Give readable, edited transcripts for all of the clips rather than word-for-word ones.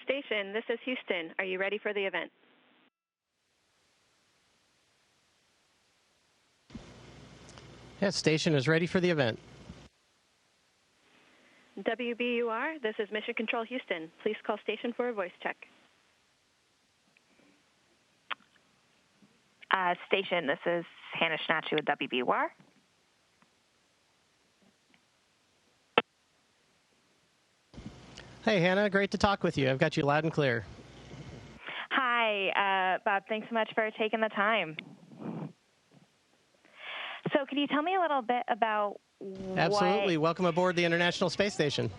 Station, this is Houston. Are you ready for the event? Yes, station is ready for the event. WBUR, this is Mission Control Houston. Please call station for a voice check. Station, this is Hannah Schnatchy with WBUR. Hey, Hannah, great to talk with you. I've got you loud and clear. Hi, Bob, thanks so much for taking the time. So can you tell me a little bit about Absolutely. Welcome aboard the International Space Station.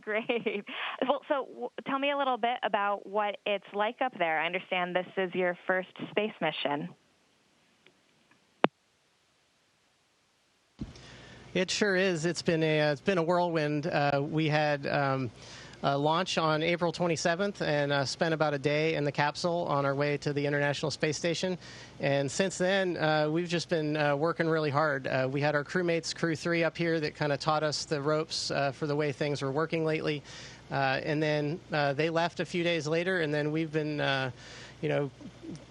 Great. Well, so tell me a little bit about what it's like up there. I understand this is your first space mission. It sure is. It's been a whirlwind. We had a launch on April 27th and spent about a day in the capsule on our way to the International Space Station. And since then, we've just been working really hard. We had our crewmates, Crew 3, up here that kind of taught us the ropes for the way things were working lately. And then they left a few days later, and then we've been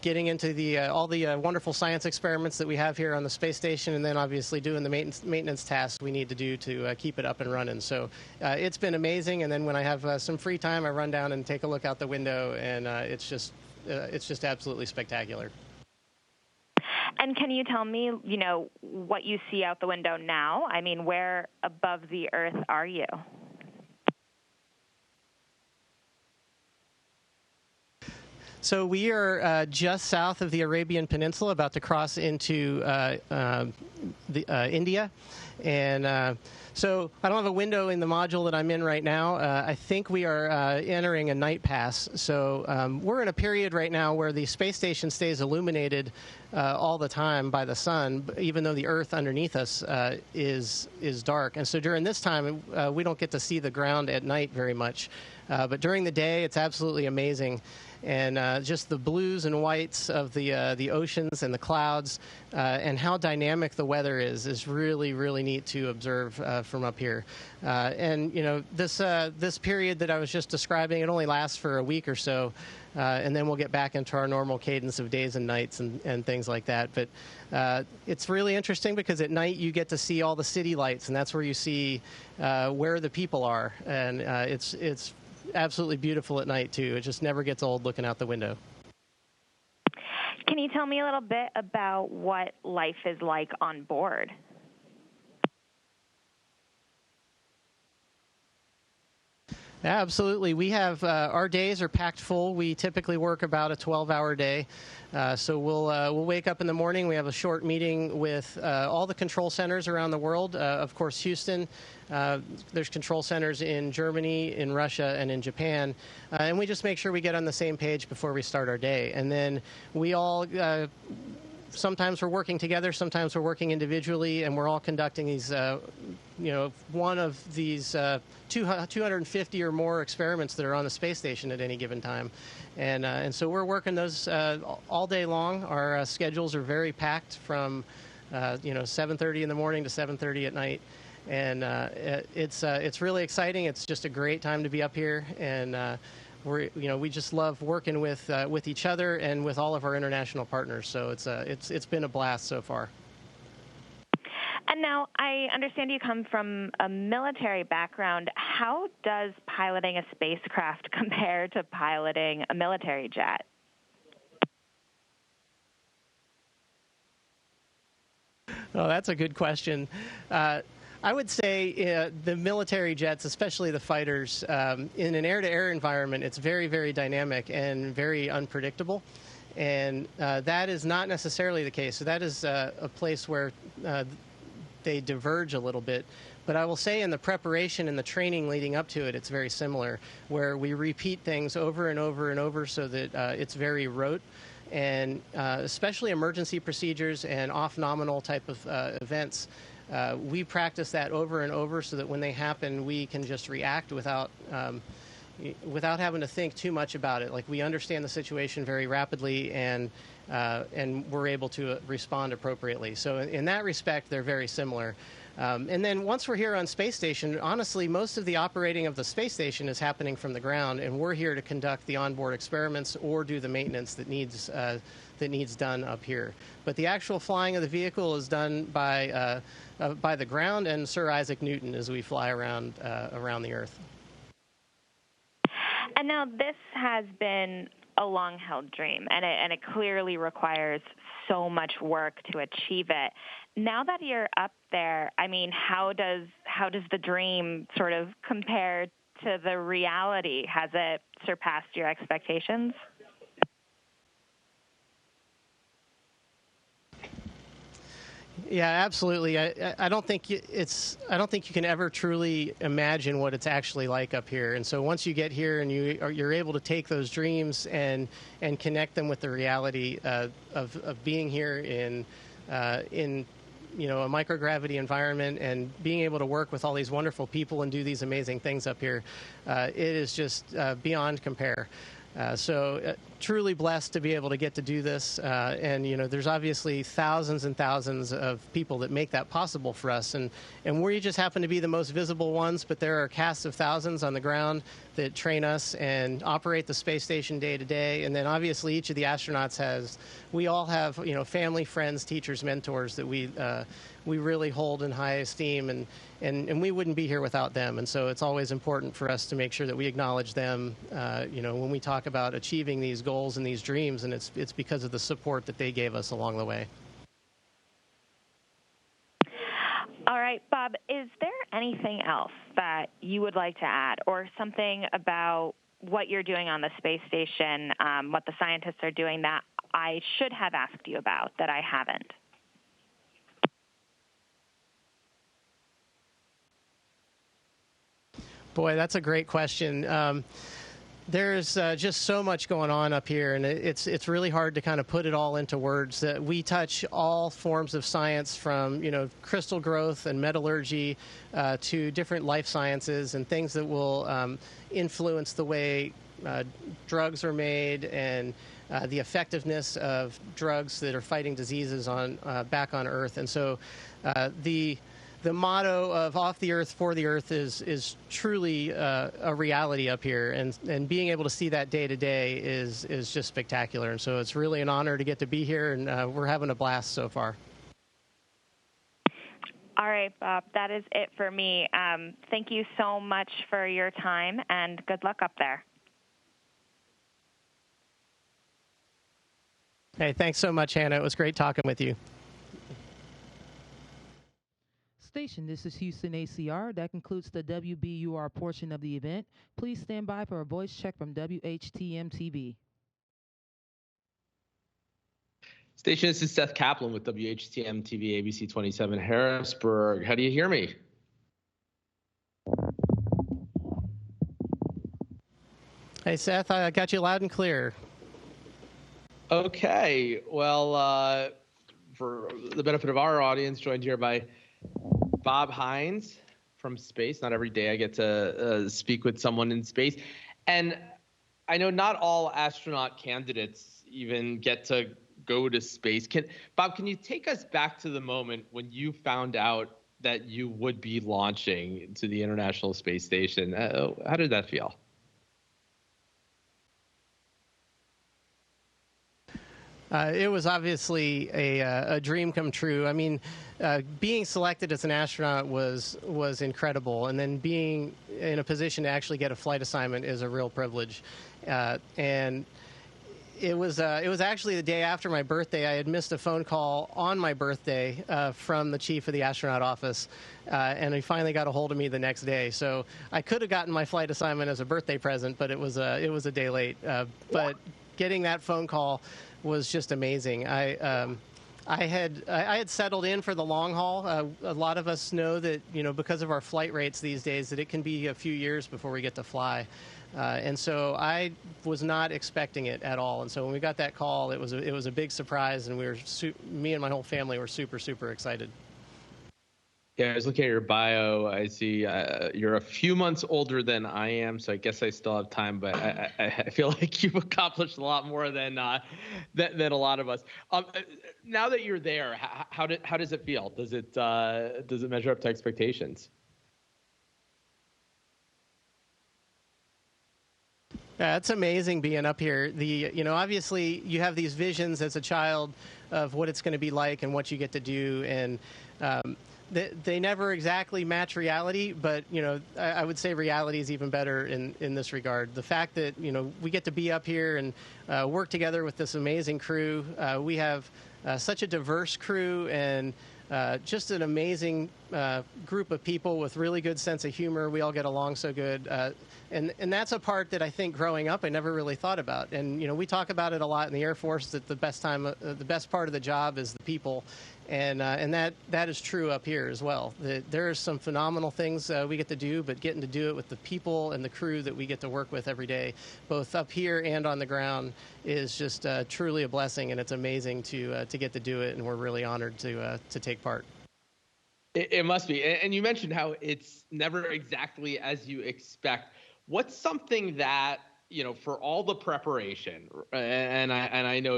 getting into all the wonderful science experiments that we have here on the space station, and then obviously doing the maintenance tasks we need to do to keep it up and running. So it's been amazing, and then when I have some free time, I run down and take a look out the window, and it's just absolutely spectacular. And can you tell me, what you see out the window now? I mean, where above the Earth are you? So we are just south of the Arabian Peninsula, about to cross into India. And so I don't have a window in the module that I'm in right now. I think we are entering a night pass. So we're in a period right now where the space station stays illuminated all the time by the sun, even though the Earth underneath us is dark. And so during this time, we don't get to see the ground at night very much. But during the day, it's absolutely amazing. And just the blues and whites of the oceans and the clouds and how dynamic the weather is really, really neat to observe from up here. And, this period that I was just describing, it only lasts for a week or so, and then we'll get back into our normal cadence of days and nights and things like that. But it's really interesting because at night you get to see all the city lights, and that's where you see where the people are. And it's absolutely beautiful at night, too. It just never gets old looking out the window. Can you tell me a little bit about what life is like on board? Absolutely. We have our days are packed full. We typically work about a 12-hour day. So we'll wake up in the morning. We have a short meeting with all the control centers around the world. Of course, Houston. There's control centers in Germany, in Russia, and in Japan. And we just make sure we get on the same page before we start our day. And then we all sometimes we're working together, sometimes we're working individually, and we're all conducting these, one of these 250 or more experiments that are on the space station at any given time. And so we're working those all day long. Our schedules are very packed from, 7:30 in the morning to 7:30 at night. And it's really exciting. It's just a great time to be up here, and we just love working with each other and with all of our international partners. So it's been a blast so far. And now I understand you come from a military background. How does piloting a spacecraft compare to piloting a military jet? Oh, that's a good question. I would say the military jets, especially the fighters, in an air-to-air environment, it's very, very dynamic and very unpredictable. And that is not necessarily the case. So that is a place where they diverge a little bit. But I will say in the preparation and the training leading up to it, it's very similar, where we repeat things over and over and over so that it's very rote. And especially emergency procedures and off-nominal type of events, we practice that over and over so that when they happen, we can just react without having to think too much about it. Like, we understand the situation very rapidly, and we're able to respond appropriately. So in that respect, they're very similar. And then once we're here on space station, honestly, most of the operating of the space station is happening from the ground, and we're here to conduct the onboard experiments or do the maintenance that needs done up here. But the actual flying of the vehicle is done by the ground and Sir Isaac Newton as we fly around the Earth. And now this has been a long-held dream, and it clearly requires so much work to achieve it. Now that you're up there, I mean, how does the dream sort of compare to the reality? Has it surpassed your expectations? Yeah, absolutely. I don't think you can ever truly imagine what it's actually like up here. And so once you get here and you're able to take those dreams and connect them with the reality of being here in a microgravity environment and being able to work with all these wonderful people and do these amazing things up here, it is just beyond compare. So truly blessed to be able to get to do this. And, there's obviously thousands and thousands of people that make that possible for us. And we just happen to be the most visible ones, but there are casts of thousands on the ground that train us and operate the space station day to day. And then obviously each of the astronauts we all have, family, friends, teachers, mentors that we really hold in high esteem, and we wouldn't be here without them. And so it's always important for us to make sure that we acknowledge them, when we talk about achieving these goals and these dreams, and it's because of the support that they gave us along the way. All right, Bob, is there anything else that you would like to add, or something about what you're doing on the space station, what the scientists are doing that I should have asked you about that I haven't? Boy, that's a great question. There's just so much going on up here, and it's really hard to kind of put it all into words. We touch all forms of science, from crystal growth and metallurgy to different life sciences and things that will influence the way drugs are made and the effectiveness of drugs that are fighting diseases back on Earth. And so the motto of off the Earth, for the Earth is truly a reality up here, and being able to see that day to day is just spectacular. And so it's really an honor to get to be here, and we're having a blast so far. All right, Bob, that is it for me. Thank you so much for your time, and good luck up there. Hey, thanks so much, Hannah. It was great talking with you. Station, this is Houston ACR. That concludes the WBUR portion of the event. Please stand by for a voice check from Whtm-Tv. Station, this is Seth Kaplan with Whtm-Tv, ABC 27 Harrisburg. How do you hear me? Hey, Seth, I got you loud and clear. Okay. Well, for the benefit of our audience, joined here by Bob Hines from space. Not every day I get to speak with someone in space. And I know not all astronaut candidates even get to go to space. Bob, can you take us back to the moment when you found out that you would be launching to the International Space Station? How did that feel? It was obviously a dream come true. I mean, being selected as an astronaut was incredible, and then being in a position to actually get a flight assignment is a real privilege. And it was actually the day after my birthday. I had missed a phone call on my birthday from the chief of the astronaut office, and he finally got a hold of me the next day. So I could have gotten my flight assignment as a birthday present, but it was a day late. But getting that phone call was just amazing. I had settled in for the long haul. A lot of us know that, because of our flight rates these days, that it can be a few years before we get to fly. And so I was not expecting it at all. And so when we got that call, it was a big surprise, and me and my whole family were super, super excited. Yeah, I was looking at your bio. I see you're a few months older than I am, so I guess I still have time. But I feel like you've accomplished a lot more than a lot of us. Now that you're there, how does it feel? Does it measure up to expectations? Yeah, it's amazing being up here. Obviously you have these visions as a child of what it's going to be like and what you get to do, and they never exactly match reality, but I would say reality is even better in this regard. The fact that we get to be up here and work together with this amazing crew. We have such a diverse crew and just an amazing group of people with really good sense of humor. We all get along so good. And that's a part that I think growing up I never really thought about. And we talk about it a lot in the Air Force, that the best part of the job is the people, and that is true up here as well. There are some phenomenal things we get to do, but getting to do it with the people and the crew that we get to work with every day, both up here and on the ground, is just truly a blessing, and it's amazing to get to do it, and we're really honored to take part. It must be. And you mentioned how it's never exactly as you expect. What's something that, for all the preparation, and I know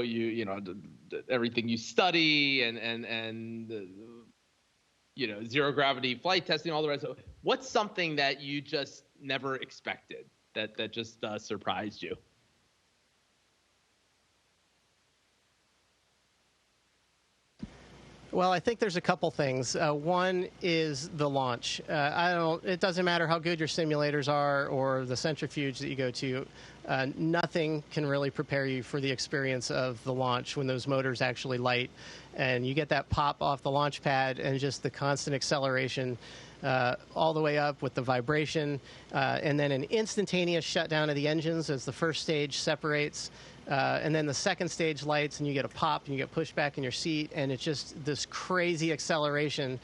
everything you study and zero gravity flight testing, all the rest of it, what's something that you just never expected that just surprised you? Well, I think there's a couple things. One is the launch. It doesn't matter how good your simulators are or the centrifuge that you go to. Nothing can really prepare you for the experience of the launch when those motors actually light and you get that pop off the launch pad and just the constant acceleration all the way up with the vibration, and then an instantaneous shutdown of the engines as the first stage separates. And then the second stage lights, and you get a pop, and you get pushed back in your seat, and it's just this crazy acceleration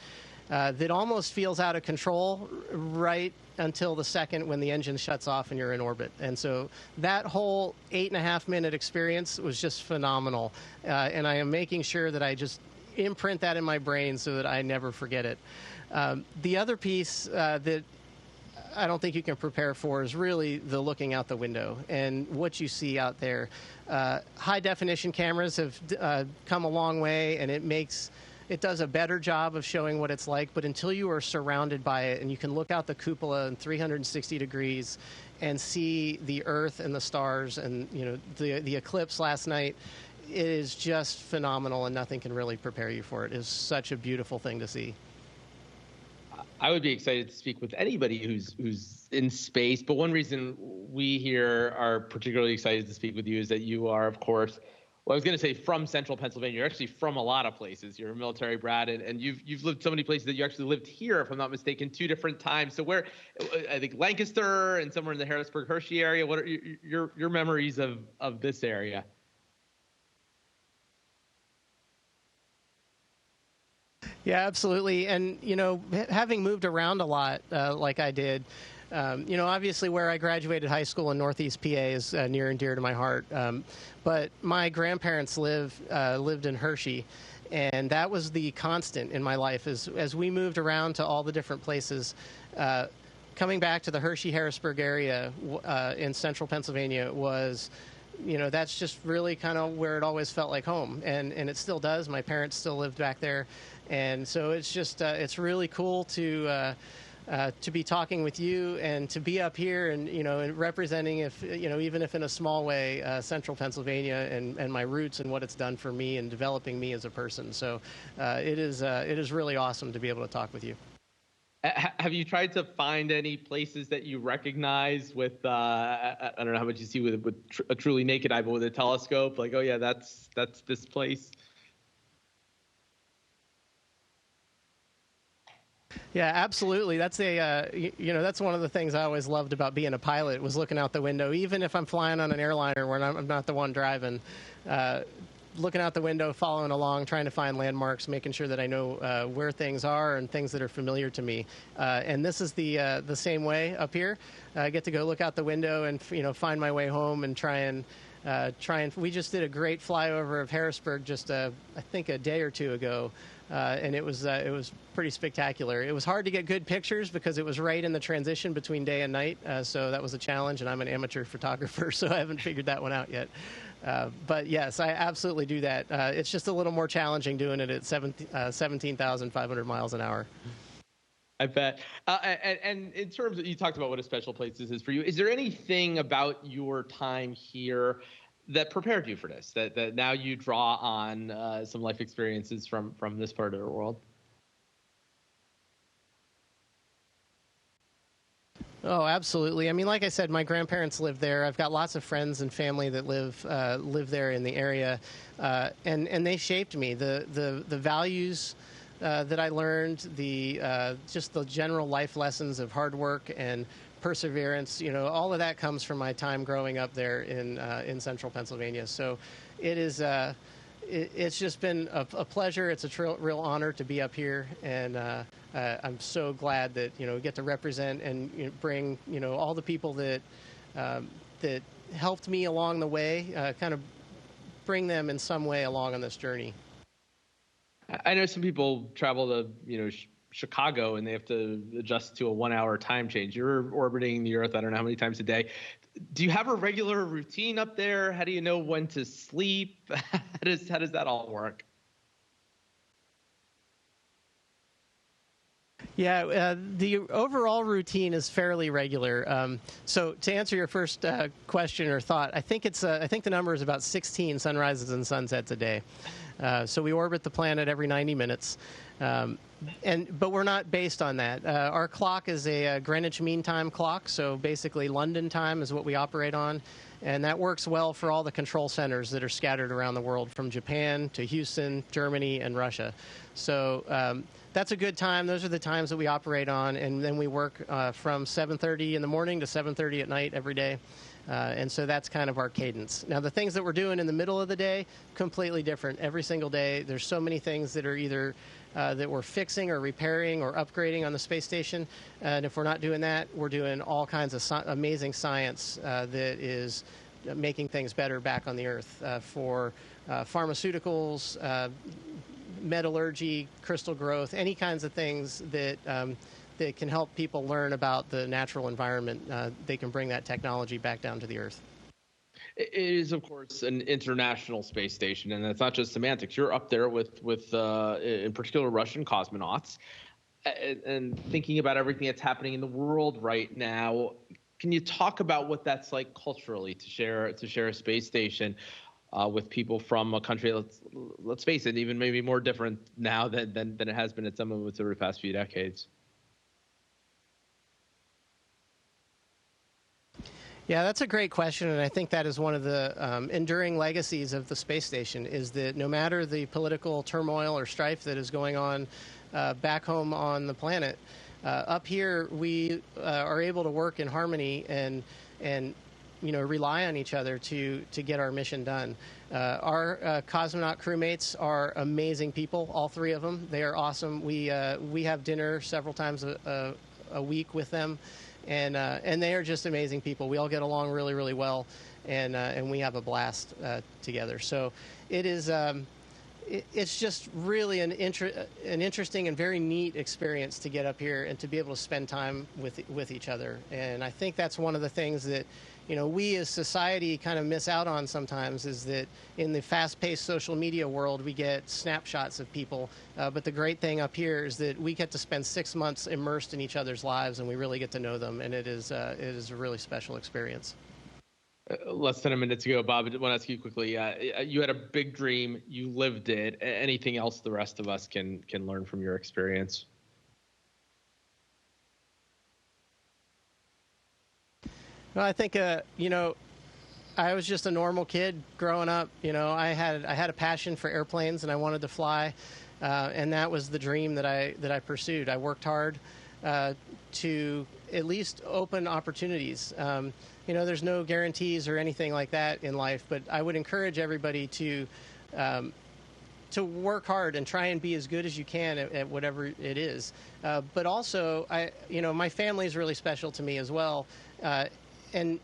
that almost feels out of control right until the second when the engine shuts off and you're in orbit. And so that whole 8.5-minute experience was just phenomenal. And I am making sure that I just imprint that in my brain so that I never forget it. The other piece that I don't think you can prepare for is really the looking out the window and what you see out there. High definition cameras have come a long way, and it does a better job of showing what it's like. But until you are surrounded by it and you can look out the cupola in 360 degrees and see the Earth and the stars and the eclipse last night, it is just phenomenal, and nothing can really prepare you for it. It's such a beautiful thing to see. I would be excited to speak with anybody who's in space, but one reason we here are particularly excited to speak with you is that you are, of course, well, I was going to say from Central Pennsylvania. You're actually from a lot of places. You're a military brat, and you've lived so many places that you actually lived here, if I'm not mistaken, 2 different times. So where, I think Lancaster and somewhere in the Harrisburg-Hershey area. What are your memories of this area? Yeah, absolutely. And, having moved around a lot like I did, obviously where I graduated high school in Northeast PA is near and dear to my heart. But my grandparents lived in Hershey, and that was the constant in my life as we moved around to all the different places. Coming back to the Hershey-Harrisburg area in central Pennsylvania was, that's just really kind of where it always felt like home. And it still does. My parents still lived back there. And so it's just, it's really cool to be talking with you and to be up here and, and representing, even if in a small way, central Pennsylvania and my roots and what it's done for me and developing me as a person. So it is really awesome to be able to talk with you. Have you tried to find any places that you recognize with, I don't know how much you see with a truly naked eye, but with a telescope, like, oh yeah, that's this place? Yeah, absolutely. That's that's one of the things I always loved about being a pilot, was looking out the window, even if I'm flying on an airliner where I'm not the one driving. Looking out the window, following along, trying to find landmarks, making sure that I know where things are and things that are familiar to me. And this is the same way up here. I get to go look out the window and find my way home and try and. We just did a great flyover of Harrisburg just I think a day or two ago, and it was pretty spectacular. It was hard to get good pictures because it was right in the transition between day and night, so that was a challenge, and I'm an amateur photographer, so I haven't figured that one out yet. But yes, I absolutely do that. It's just a little more challenging doing it at 17,500 miles an hour. I bet. And in terms of, you talked about what a special place this is for you. Is there anything about your time here that prepared you for this, that now you draw on some life experiences from this part of the world? Oh, absolutely. I mean, like I said, my grandparents live there. I've got lots of friends and family that live there in the area, and they shaped me. The values that I learned, just the general life lessons of hard work and perseverance, all of that comes from my time growing up there in central Pennsylvania. So it's just been a pleasure. It's a real honor to be up here, and I'm so glad that we get to represent and bring all the people that helped me along the way, kind of bring them in some way along on this journey. I know some people travel to Chicago and they have to adjust to a 1-hour time change. You're orbiting the Earth, I don't know how many times a day. Do you have a regular routine up there? How do you know when to sleep? How does that all work? Yeah, the overall routine is fairly regular. So to answer your first question or thought, I think the number is about 16 sunrises and sunsets a day. So we orbit the planet every 90 minutes. But we're not based on that. Our clock is a Greenwich Mean Time clock, so basically London time is what we operate on, and that works well for all the control centers that are scattered around the world, from Japan to Houston, Germany, and Russia. So that's a good time. Those are the times that we operate on, and then we work from 7:30 in the morning to 7:30 at night every day. And so that's kind of our cadence. Now, the things that we're doing in the middle of the day, completely different. Every single day, there's so many things that are either that we're fixing or repairing or upgrading on the space station. And if we're not doing that, we're doing all kinds of amazing science that is making things better back on the Earth for pharmaceuticals, metallurgy, crystal growth, any kinds of things that that can help people learn about the natural environment. They can bring that technology back down to the Earth. It is, of course, an international space station, and it's not just semantics. You're up there with in particular, Russian cosmonauts, and thinking about everything that's happening in the world right now. Can you talk about what that's like culturally to share a space station with people from a country let's face it, even maybe more different now than it has been at some of its over the past few decades? Yeah, that's a great question, and I think that is one of the enduring legacies of the space station, is that no matter the political turmoil or strife that is going on back home on the planet, up here we are able to work in harmony and rely on each other to get our mission done. Our cosmonaut crewmates are amazing people, all three of them. They are awesome. We have dinner several times a week with them. And they are just amazing people. We all get along really, really well, and we have a blast together. So it is it's just really an interesting and very neat experience to get up here and to be able to spend time with each other. And I think that's one of the things that we as society kind of miss out on sometimes, is that in the fast-paced social media world, we get snapshots of people. But the great thing up here is that we get to spend 6 months immersed in each other's lives, and we really get to know them. And it is a really special experience. Less than a minute to go, Bob. I want to ask you quickly. You had a big dream. You lived it. Anything else the rest of us can learn from your experience? Well, I think I was just a normal kid growing up. I had a passion for airplanes, and I wanted to fly, and that was the dream that I pursued. I worked hard to at least open opportunities. There's no guarantees or anything like that in life, but I would encourage everybody to work hard and try and be as good as you can at whatever it is. But also, my family is really special to me as well. And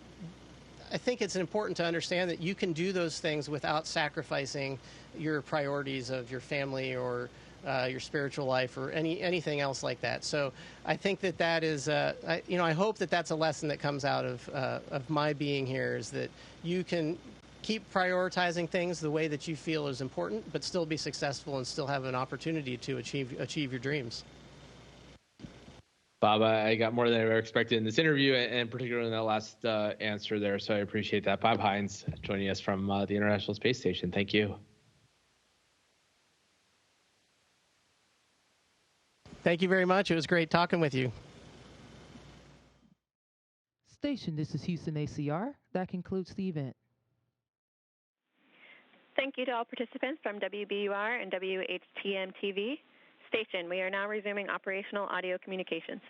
I think it's important to understand that you can do those things without sacrificing your priorities of your family or your spiritual life, or anything else like that. So I think that is, I hope that that's a lesson that comes out of my being here, is that you can keep prioritizing things the way that you feel is important, but still be successful and still have an opportunity to achieve your dreams. Bob, I got more than I ever expected in this interview, and particularly in that last answer there, so I appreciate that. Bob Hines joining us from the International Space Station. Thank you. Thank you very much. It was great talking with you. Station, this is Houston ACR. That concludes the event. Thank you to all participants from Wbur and Whtm-Tv. Station, we are now resuming operational audio communications.